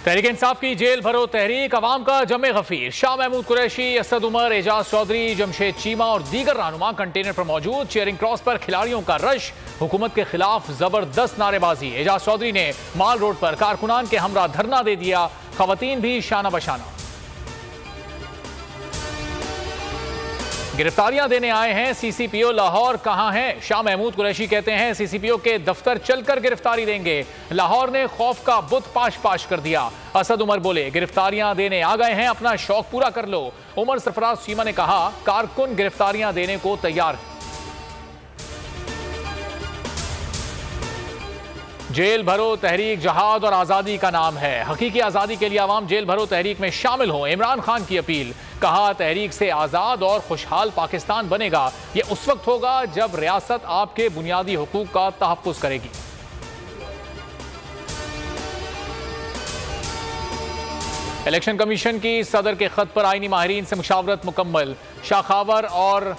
तहरीक इंसाफ की जेल भरो तहरीक, अवाम का जमे गफीर। शाह महमूद कुरैशी, असद उमर, एजाज चौधरी, जमशेद चीमा और दीगर रहनुमा कंटेनर पर मौजूद। चेयरिंग क्रॉस पर खिलाड़ियों का रश, हुकूमत के खिलाफ जबरदस्त नारेबाजी। एजाज चौधरी ने माल रोड पर कारकुनान के हमरा धरना दे दिया, खवातीन भी शाना बशाना। गिरफ्तारियां देने आए हैं सीसीपीओ, लाहौर कहां हैं? शाह महमूद कुरैशी कहते हैं सीसीपीओ के दफ्तर चलकर गिरफ्तारी देंगे। लाहौर ने खौफ का बुत पाश पाश कर दिया। असद उमर बोले गिरफ्तारियां देने आ गए हैं, अपना शौक पूरा कर लो। उमर सरफराज चीमा ने कहा कारकुन गिरफ्तारियां देने को तैयार है। जेल भरो तहरीक जहाद और आज़ादी का नाम है। हकीकी आज़ादी के लिए आवाम जेल भरो तहरीक में शामिल हो। इमरान खान की अपील, कहा तहरीक से आज़ाद और खुशहाल पाकिस्तान बनेगा। यह उस वक्त होगा जब रियासत आपके बुनियादी हुकूक का तहफ़्फ़ुज़ करेगी। इलेक्शन कमीशन की सदर के खत पर आईनी माहिरीन से मुशावरत मुकम्मल। शाखावर और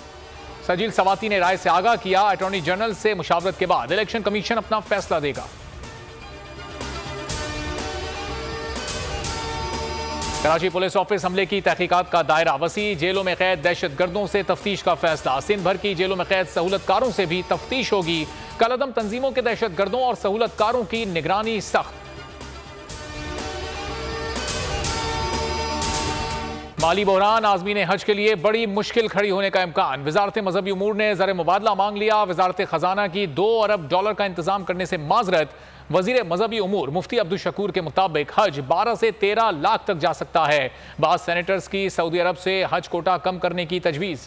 सजील सवाती ने राय से आगाह किया, अटॉर्नी जनरल से मुशावरत के बाद इलेक्शन कमीशन अपना फैसला देगा। कराची पुलिस ऑफिस हमले की तहकीकात का दायरा वसी। जेलों में कैद दहशतगर्दों से तफ्तीश का फैसला। सिंध भर की जेलों में कैद सहूलतकारों से भी तफ्तीश होगी। कलअदम तंजीमों के दहशतगर्दों और सहूलतकारों की निगरानी सख्त। माली बहरान, आज़मीन हज के लिए बड़ी मुश्किल खड़ी होने का इम्कान। वजारत मजहबी उमूर ने ज़र मुबादला मांग लिया। वजारत खजाना की $2 अरब का इंतजाम करने से माजरत। वजीर मजहबी उमूर मुफ्ती अब्दुल शकूर के मुताबिक हज 12 से 13 लाख तक जा सकता है। बाद सेनेटर्स की सऊदी अरब से हज कोटा कम करने की तजवीज़।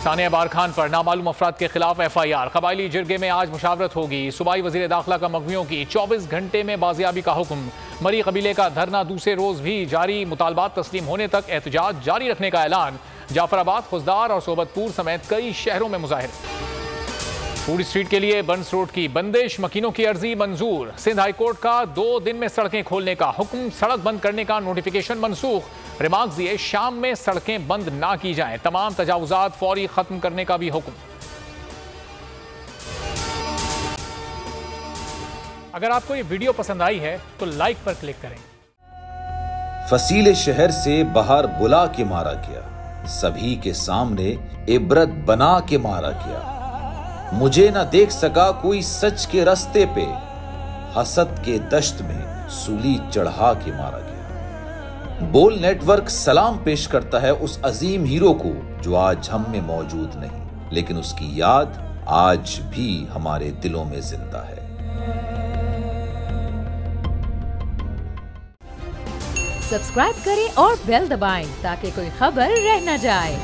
सानिया बार खान पर नामालूम अफराद के खिलाफ FIR। कबायली जिरगे में आज मुशावरत होगी। सूबाई वजीर दाखिला का मगवियों की 24 घंटे में बाजियाबी का हुक्म। मरी कबीले का धरना दूसरे रोज भी जारी। मुतालबात तस्लीम होने तक एहतजाज जारी रखने का ऐलान। जाफराबाद, खुजदार और सोबतपुर समेत कई शहरों में मुजाहिरे। फूड स्ट्रीट के लिए बंस रोड की बंदिश, मकीनों की अर्जी मंजूर। सिंध हाईकोर्ट का 2 दिन में सड़कें खोलने का हुक्म, सड़क बंद करने का नोटिफिकेशन मनसूख। रिमार्क्स दिए शाम में सड़कें बंद ना की जाएं, तमाम तजावुजात फौरी खत्म करने का भी हुक्म। अगर आपको ये वीडियो पसंद आई है तो लाइक पर क्लिक करें। फसीले शहर से बाहर बुला के मारा गया, सभी के सामने इबरत बना के मारा गया। मुझे न देख सका कोई सच के रास्ते पे, हसद के दश्त में सूली चढ़ा के मारा गया। बोल नेटवर्क सलाम पेश करता है उस अजीम हीरो को जो आज हम में मौजूद नहीं, लेकिन उसकी याद आज भी हमारे दिलों में जिंदा है। सब्सक्राइब करें और बेल दबाएं ताकि कोई खबर रह न जाए।